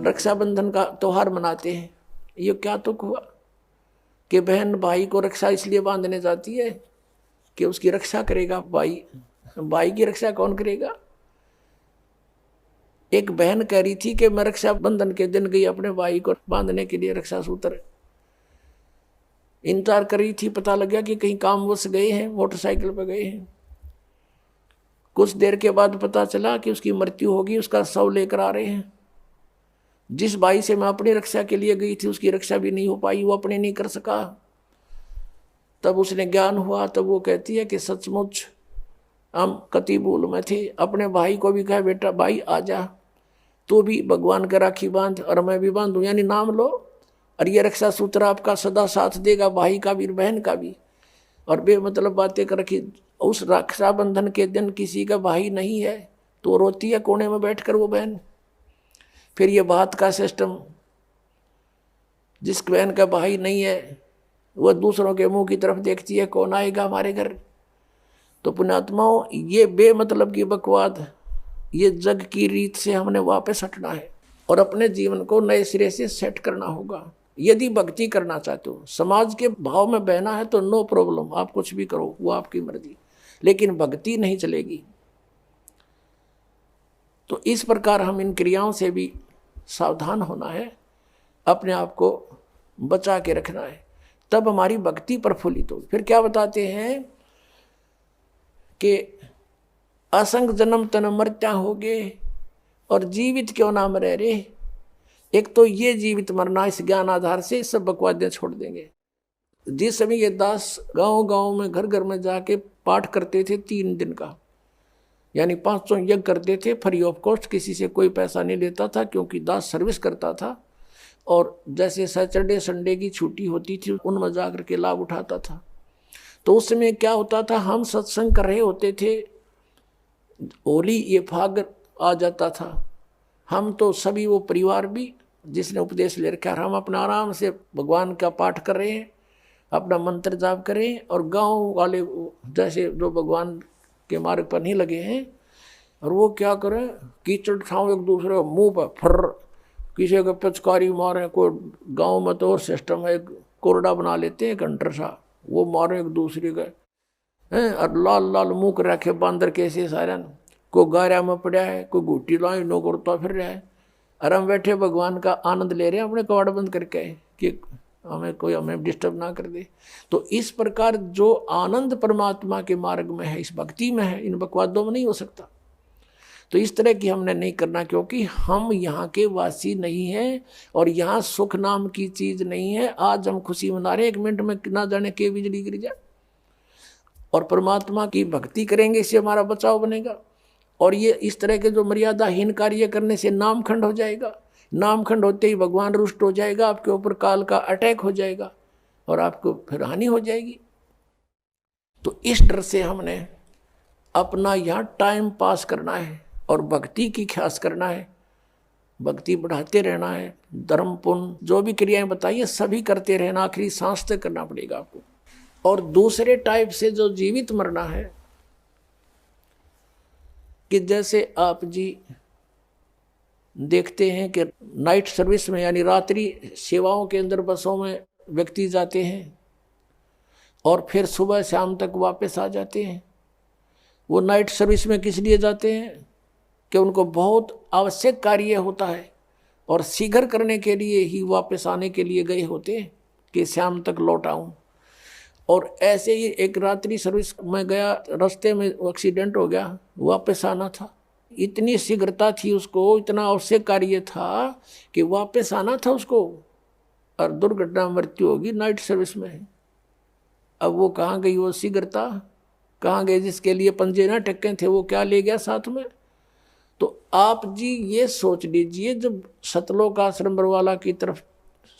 रक्षाबंधन का त्योहार मनाते हैं। ये क्या तुक हुआ कि बहन भाई को रक्षा इसलिए बांधने जाती है कि उसकी रक्षा करेगा भाई। भाई की रक्षा कौन करेगा? एक बहन कह रही थी कि मैं रक्षाबंधन के दिन गई अपने भाई को बांधने के लिए रक्षा सूत्र, इंतजार कर रही थी। पता लग गया कि कहीं कामवश गए हैं, मोटरसाइकिल पर गए हैं। कुछ देर के बाद पता चला कि उसकी मृत्यु होगी, उसका शव लेकर आ रहे हैं। जिस भाई से मैं अपनी रक्षा के लिए गई थी उसकी रक्षा भी नहीं हो पाई, वो अपने नहीं कर सका। तब उसने ज्ञान हुआ। तब वो कहती है कि सचमुच हम कति भूल में थे। अपने भाई को भी कहा बेटा भाई आजा, तू भी भगवान का राखी बांध और मैं भी बांधूं, यानी नाम लो और ये रक्षा सूत्र आपका सदा साथ देगा, भाई का भी बहन का भी। और बेमतलब बातें कर रखी। उस रक्षाबंधन के दिन किसी का भाई नहीं है तो रोती है कोने में बैठकर वो बहन। फिर ये बात का सिस्टम, जिस बहन का भाई नहीं है वह दूसरों के मुंह की तरफ देखती है कौन आएगा हमारे घर। तो पुण्यात्माओं, ये बेमतलब की बकवाद, ये जग की रीत से हमने वापस हटना है और अपने जीवन को नए सिरे से सेट करना होगा। यदि भक्ति करना चाहते हो, समाज के भाव में बहना है तो नो प्रॉब्लम, आप कुछ भी करो, वो आपकी मर्जी, लेकिन भक्ति नहीं चलेगी। तो इस प्रकार हम इन क्रियाओं से भी सावधान होना है, अपने आप को बचा के रखना है, तब हमारी भक्ति प्रफुल्लित होगी। फिर क्या बताते हैं कि असंग जन्म तन मरत्या होगे और जीवित क्यों ना मरे रे। एक तो ये जीवित मरना, इस ज्ञान आधार से सब बकवादें छोड़ देंगे। जिस समय ये दास गांव गांव में घर घर में जाके पाठ करते थे 3 दिन का, यानी 500 यज्ञ करते थे फ्री ऑफ कॉस्ट, किसी से कोई पैसा नहीं लेता था क्योंकि दास सर्विस करता था। और जैसे सैटरडे संडे की छुट्टी होती थी उनमें जाकर के लाभ उठाता था। तो उस समय क्या होता था, हम सत्संग कर रहे होते थे, होली ये फाग आ जाता था, हम तो सभी वो परिवार भी जिसने उपदेश ले रखा है, हम अपना आराम से भगवान का पाठ कर रहे हैं, अपना मंत्र जाप करें, और गांव वाले जैसे जो भगवान के मार्ग पर नहीं लगे हैं, और वो क्या करें, कीचड़ छाँव एक दूसरे मुंह पर फर, किसी को पिचकारी मारे। कोई गांव में तो और सिस्टम है, कोरडा बना लेते हैं घंटर सा, वो मारे एक दूसरे का हैं, और लाल लाल मुँह कर रखे बांदर कैसे सारे, कोई गारा में पड़ा है, कोई घूटी लाई नो करता फिर रहा है, और हम बैठे भगवान का आनंद ले रहे हैं अपने कवाड़ बंद करके कि हमें डिस्टर्ब ना कर दे। तो इस प्रकार जो आनंद परमात्मा के मार्ग में है, इस भक्ति में है, इन बकवादों में नहीं हो सकता। तो इस तरह की हमने नहीं करना, क्योंकि हम यहाँ के वासी नहीं हैं और यहाँ सुख नाम की चीज नहीं है। आज हम खुशी मना रहे, 1 मिनट में ना जाने के बिजली गिर जाए। और परमात्मा की भक्ति करेंगे, इससे हमारा बचाव बनेगा। और ये इस तरह के जो मर्यादाहीन कार्य करने से नामखंड हो जाएगा, नामखंड होते ही भगवान रुष्ट हो जाएगा, आपके ऊपर काल का अटैक हो जाएगा और आपको फिर हानि हो जाएगी। तो इस डर से हमने अपना यहाँ टाइम पास करना है और भक्ति की ख्यास करना है, भक्ति बढ़ाते रहना है, धर्म पुण्य जो भी क्रियाएं बताइए सभी करते रहना, आखिरी सांस तक करना पड़ेगा आपको। और दूसरे टाइप से जो जीवित मरना है, कि जैसे आप जी देखते हैं कि नाइट सर्विस में यानी रात्रि सेवाओं के अंदर बसों में व्यक्ति जाते हैं और फिर सुबह शाम तक वापस आ जाते हैं। वो नाइट सर्विस में किस लिए जाते हैं कि उनको बहुत आवश्यक कार्य होता है और शीघ्र करने के लिए ही वापस आने के लिए गए होते हैं कि शाम तक लौट आऊं। और ऐसे ही एक रात्रि सर्विस में गया, रास्ते में एक्सीडेंट हो गया, वापस आना था, इतनी शीघ्रता थी उसको, इतना आवश्यक कार्य था कि वापस आना था उसको, और दुर्घटना मृत्यु होगी नाइट सर्विस में। अब वो कहाँ गई वो शीघ्रता, कहाँ गए जिसके लिए पंजे ना टक्के थे, वो क्या ले गया साथ में। तो आप जी ये सोच लीजिए, जब सतलोक आश्रम बरवाला की तरफ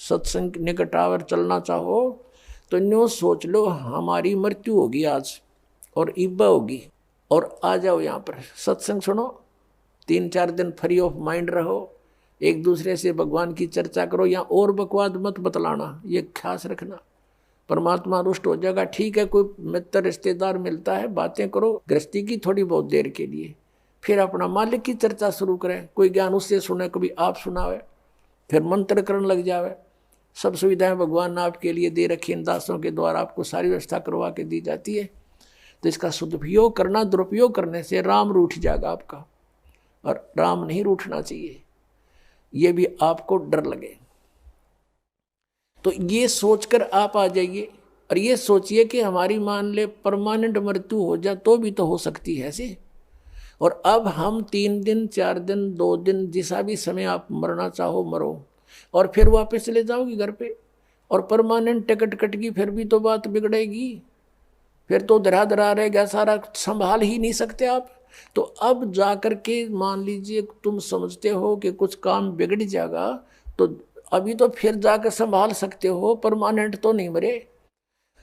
सत्संग निकट आवर चलना चाहो तो न्यू सोच लो हमारी मृत्यु होगी आज और इब्बा होगी, और आ जाओ यहाँ पर सत्संग सुनो, 3-4 दिन फ्री ऑफ माइंड रहो, एक दूसरे से भगवान की चर्चा करो, यहाँ और बकवाद मत बतलाना, ये खास रखना, परमात्मा रुष्ट हो जाएगा। ठीक है, कोई मित्र रिश्तेदार मिलता है, बातें करो गृहस्थी की थोड़ी बहुत देर के लिए, फिर अपना मालिक की चर्चा शुरू करें, कोई ज्ञान उससे सुने, कभी आप सुनावे, फिर मंत्र करने लग जावे। सब सुविधाएं भगवान ने आपके लिए दे रखी, इन दासों के द्वारा आपको सारी व्यवस्था करवा के दी जाती है। तो इसका सदुपयोग करना, दुरुपयोग करने से राम रूठ जाएगा आपका, और राम नहीं रूठना चाहिए, ये भी आपको डर लगे। तो ये सोचकर आप आ जाइए और ये सोचिए कि हमारी मान ले परमानेंट मृत्यु हो जाए तो भी तो हो सकती है ऐसे। और अब हम 3 दिन 4 दिन 2 दिन जिसा भी समय आप मरना चाहो मरो, और फिर वापस चले जाओगी घर पे, और परमानेंट टिकट कट गई फिर भी तो बात बिगड़ेगी, फिर तो धरा धरा रहेगा सारा, संभाल ही नहीं सकते आप। तो अब जाकर के मान लीजिए तुम समझते हो कि कुछ काम बिगड़ जाएगा, तो अभी तो फिर जाकर संभाल सकते हो, परमानेंट तो नहीं मरे।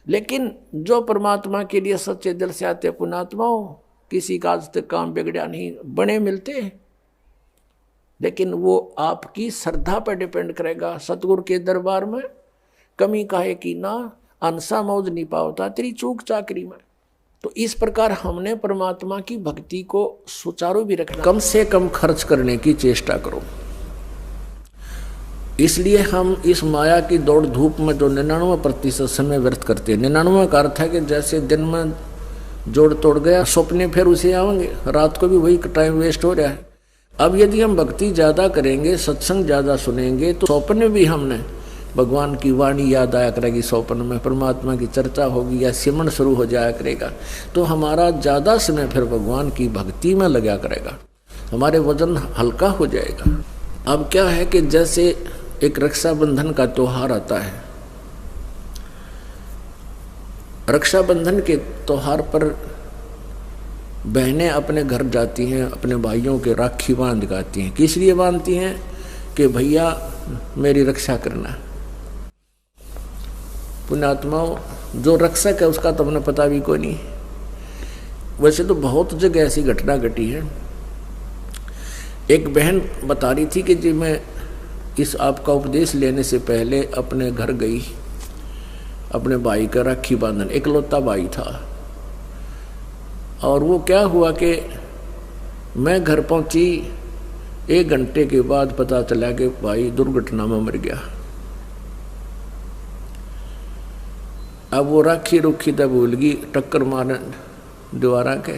लेकिन जो परमात्मा के लिए सच्चे दिल से आते पुण्यात्माओं, किसी का आज तक काम बिगड़ा नहीं, बने मिलते हैं, लेकिन वो आपकी श्रद्धा पर डिपेंड करेगा। सतगुरु के दरबार में कमी काहे की ना, अंसा मौज नहीं पावता तेरी चूक चाकरी में। तो इस प्रकार हमने परमात्मा की भक्ति को सुचारू भी रखना, कम से कम खर्च करने की चेष्टा करो। इसलिए हम इस माया की दौड़ धूप में जो 99% समय व्यर्थ करते हैं। 99 का अर्थ है कि जैसे दिन में जोड़ तोड़ गया, सपने फिर उसे आएंगे, रात को भी वही टाइम वेस्ट हो रहा है। अब यदि हम भक्ति ज़्यादा करेंगे, सत्संग ज़्यादा सुनेंगे, तो स्वप्न भी हमने भगवान की वाणी याद आया करेगी, स्वप्न में परमात्मा की चर्चा होगी या सिमरन शुरू हो जाया करेगा, तो हमारा ज़्यादा समय फिर भगवान की भक्ति में लगा करेगा, हमारे वजन हल्का हो जाएगा। अब क्या है कि जैसे एक रक्षाबंधन का त्योहार आता है, रक्षाबंधन के त्योहार पर बहनें अपने घर जाती हैं, अपने भाइयों के राखी बांध गाती हैं। किस लिए बांधती हैं? कि भैया मेरी रक्षा करना। पुण्यात्माओं, जो रक्षक है उसका तो हमें पता भी कोई नहीं। वैसे तो बहुत जगह ऐसी घटना घटी है। एक बहन बता रही थी कि जी मैं इस आपका उपदेश लेने से पहले अपने घर गई, अपने भाई का राखी बांधन, इकलौता भाई था। और वो क्या हुआ कि मैं घर पहुंची, 1 घंटे के बाद पता चला कि भाई दुर्घटना में मर गया। अब वो राखी रुखी तब भूल गई, टक्कर मारने द्वारा के।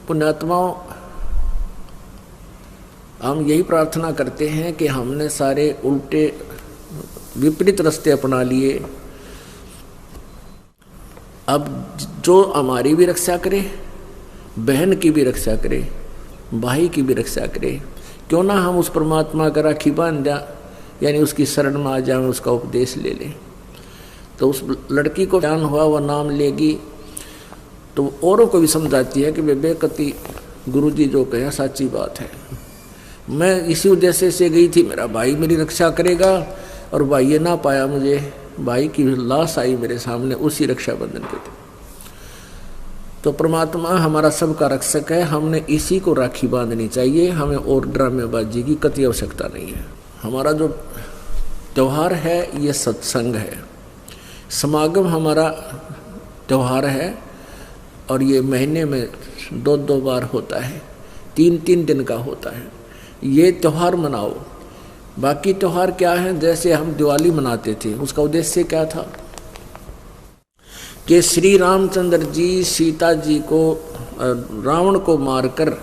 पुण्यात्माओं, हम यही प्रार्थना करते हैं कि हमने सारे उल्टे विपरीत रास्ते अपना लिए। अब जो हमारी भी रक्षा करे, बहन की भी रक्षा करे, भाई की भी रक्षा करे, क्यों ना हम उस परमात्मा का राखी बांध जा, यानी उसकी शरण में आ जाए, उसका उपदेश ले लें। तो उस लड़की को ज्ञान हुआ, वह नाम लेगी तो औरों को भी समझाती है कि बेकती गुरुजी जो कहे सच्ची बात है। मैं इसी उद्देश्य से गई थी, मेरा भाई मेरी रक्षा करेगा, और भाई ये ना पाया मुझे, भाई की लाश आई मेरे सामने उसी रक्षाबंधन के दिन। तो परमात्मा हमारा सबका रक्षक है, हमने इसी को राखी बांधनी चाहिए, हमें और ड्रामेबाजी की कतई आवश्यकता नहीं है। हमारा जो त्यौहार है ये सत्संग है, समागम हमारा त्यौहार है, और ये महीने में 2-2 बार होता है, 3-3 दिन का होता है। ये त्यौहार मनाओ। बाकी त्यौहार क्या है? जैसे हम दिवाली मनाते थे, उसका उद्देश्य क्या था कि श्री रामचंद्र जी सीता जी को, रावण को मारकर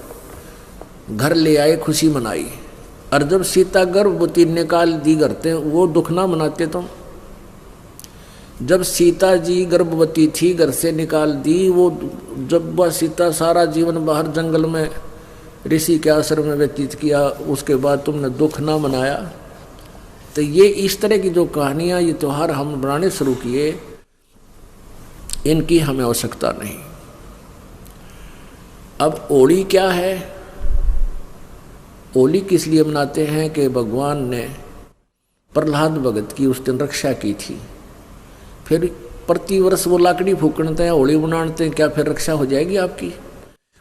घर ले आए, खुशी मनाई। और जब सीता गर्भवती निकाल दी घर से, वो दुख ना मनाते तुम? जब सीता जी गर्भवती थी, घर से निकाल दी, वो जब वह सीता सारा जीवन बाहर जंगल में ऋषि के आश्रम में व्यतीत किया, उसके बाद तुमने दुख ना मनाया। तो ये इस तरह की जो कहानियाँ, ये त्यौहार हम बनाने शुरू किए, इनकी हमें आवश्यकता नहीं। अब होली क्या है? होली किस लिए मनाते हैं कि भगवान ने प्रहलाद भगत की उस दिन रक्षा की थी। फिर प्रतिवर्ष वो लाकड़ी फूकते हैं, होली मनाते हैं, क्या फिर रक्षा हो जाएगी आपकी?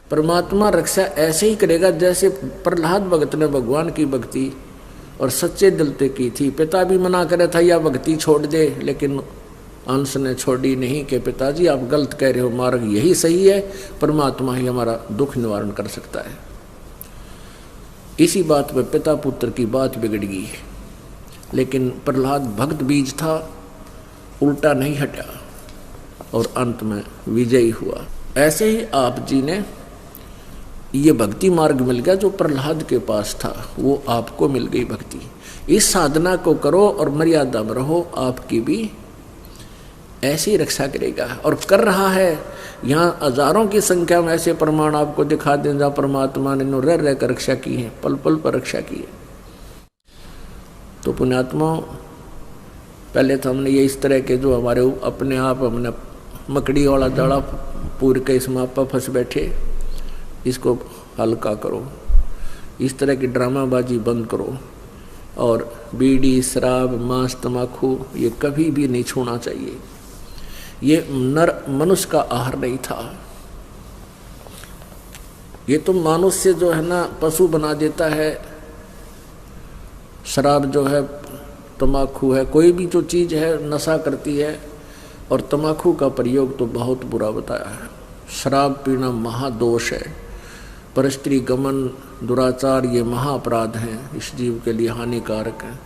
परमात्मा रक्षा ऐसे ही करेगा जैसे प्रहलाद भगत ने भगवान की भक्ति और सच्चे दिल से की थी। पिता भी मना करे था या भक्ति छोड़ दे, लेकिन अंश ने छोड़ी नहीं कि पिताजी आप गलत कह रहे हो, मार्ग यही सही है, परमात्मा ही हमारा दुख निवारण कर सकता है। इसी बात पे पिता पुत्र की बात बिगड़ गई है। लेकिन प्रहलाद भक्त बीज था, उल्टा नहीं हटा और अंत में विजयी हुआ। ऐसे ही आप जी ने ये भक्ति मार्ग मिल गया जो प्रहलाद के पास था, वो आपको मिल गई भक्ति। इस साधना को करो और मर्यादा में रहो, आपकी भी ऐसी रक्षा करेगा और कर रहा है। यहाँ हजारों की संख्या में ऐसे प्रमाण आपको दिखा दें जहाँ परमात्मा ने रह रह कर रक्षा की है, पल पल पर रक्षा की है। तो पुण्यात्मा, पहले तो हमने ये इस तरह के जो हमारे अपने आप हमने मकड़ी वाला जाड़ा पूर के इस मापा फंस बैठे, इसको हल्का करो। इस तरह की ड्रामाबाजी बंद करो और बीड़ी, शराब, मांस, तम्बाकू ये कभी भी नहीं छूना चाहिए। ये नर मनुष्य का आहार नहीं था। ये तो मनुष्य जो है ना पशु बना देता है। शराब जो है, तम्बाकू है, कोई भी जो चीज़ है नशा करती है। और तम्बाकू का प्रयोग तो बहुत बुरा बताया है। शराब पीना महादोष है। परस्त्री गमन, दुराचार ये महाअपराध हैं, इस जीव के लिए हानिकारक है।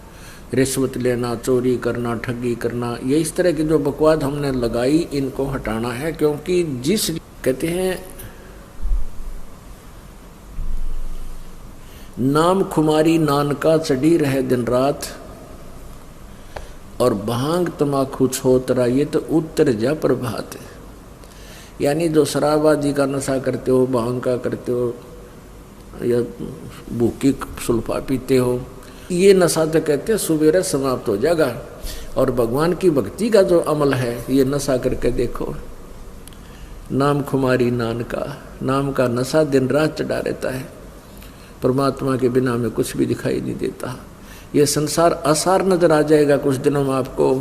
रिश्वत लेना, चोरी करना, ठगी करना, ये इस तरह की जो बकवाद हमने लगाई, इनको हटाना है। क्योंकि जिस कहते हैं नाम खुमारी नानका चढ़ी रहे दिन रात, और भांग तमाकू छोतरा ये तो उत्तर जा प्रभात है। यानी जो शराबादी का नशा करते हो, भांग का करते हो, या भूखी सुल्फा पीते हो, ये नशा तो कहते हैं सुबेरे समाप्त हो जाएगा। और भगवान की भक्ति का जो अमल है, ये नशा करके देखो। नाम खुमारी नानका, नाम का नशा दिन रात चढ़ा रहता है। परमात्मा के बिना में कुछ भी दिखाई नहीं देता। ये संसार असार नजर आ जाएगा कुछ दिनों में आपको,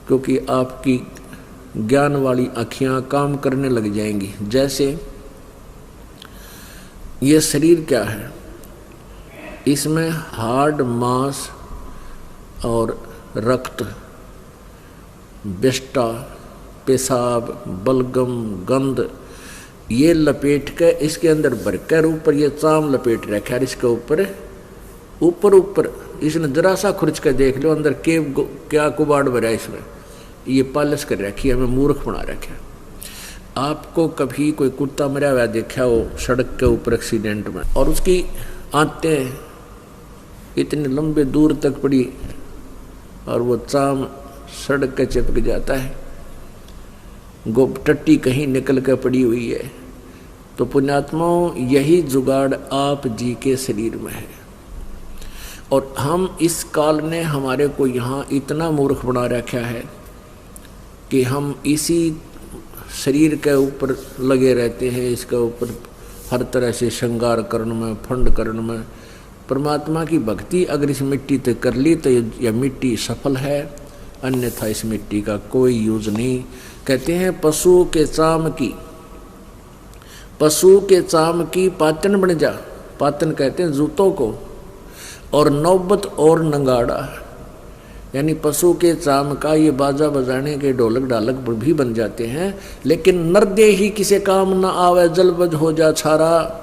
क्योंकि आपकी ज्ञान वाली आँखियाँ काम करने लग जाएंगी। जैसे ये शरीर क्या है, इसमें हार्ड, मांस और रक्त, विष्टा, पेशाब, बलगम, गंध ये लपेट के इसके अंदर भरकर ऊपर ये चाम लपेट रखा है। इसके ऊपर ऊपर इसने जरा सा खुरच कर देख लो अंदर के क्या कुबाड़ भरा इसमें, ये पालिश कर रखी है, हमें मूर्ख बना रखा है। आपको कभी कोई कुत्ता मरा हुआ देखा हो सड़क के ऊपर एक्सीडेंट में, और उसकी आंतें इतने लंबे दूर तक पड़ी और वो चाम सड़क के चिपक जाता है, टट्टी कहीं निकल कर पड़ी हुई है। तो पुण्यात्माओं, यही जुगाड़ आप जी के शरीर में है। और हम इस काल ने हमारे को यहाँ इतना मूर्ख बना रखा है कि हम इसी शरीर के ऊपर लगे रहते हैं, इसके ऊपर हर तरह से श्रृंगार करने में, फंड करने में। परमात्मा की भक्ति अगर इस मिट्टी ते कर ली तो यह मिट्टी सफल है, अन्यथा इस मिट्टी का कोई यूज नहीं। कहते हैं पशु के चाम की पातन बन जा। पातन कहते हैं जूतों को, और नौबत और नंगाड़ा, यानी पशु के चाम का ये बाजा बजाने के ढोलक ढालक भी बन जाते हैं। लेकिन नरदे ही किसे काम न आवे, जलबज हो जा छारा,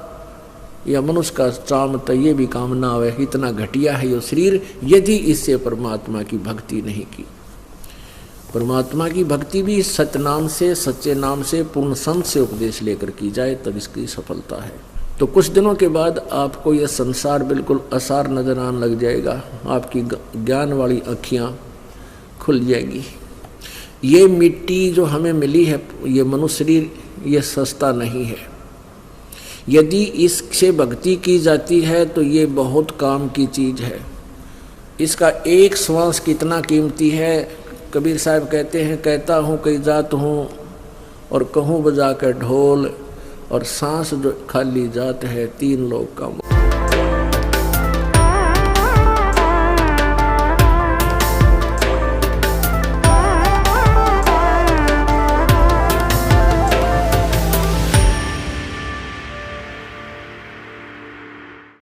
या मनुष्य का चाम तो ये भी काम ना आवे। इतना घटिया है ये शरीर, यदि इससे परमात्मा की भक्ति नहीं की। परमात्मा की भक्ति भी सतनाम से, सच्चे नाम से, पूर्ण संत से उपदेश लेकर की जाए तब इसकी सफलता है। तो कुछ दिनों के बाद आपको यह संसार बिल्कुल असार नजर आने लग जाएगा, आपकी ज्ञान वाली आँखियाँ खुल जाएगी। ये मिट्टी जो हमें मिली है, ये मनुष्य शरीर, ये सस्ता नहीं है। यदि इससे भक्ति की जाती है तो ये बहुत काम की चीज़ है। इसका एक श्वास कितना कीमती है। कबीर साहब कहते हैं, कहता हूँ कई जात हूँ और कहूँ बजा कर ढोल, और सांस जो खाली जात है 3 लोग का मोल।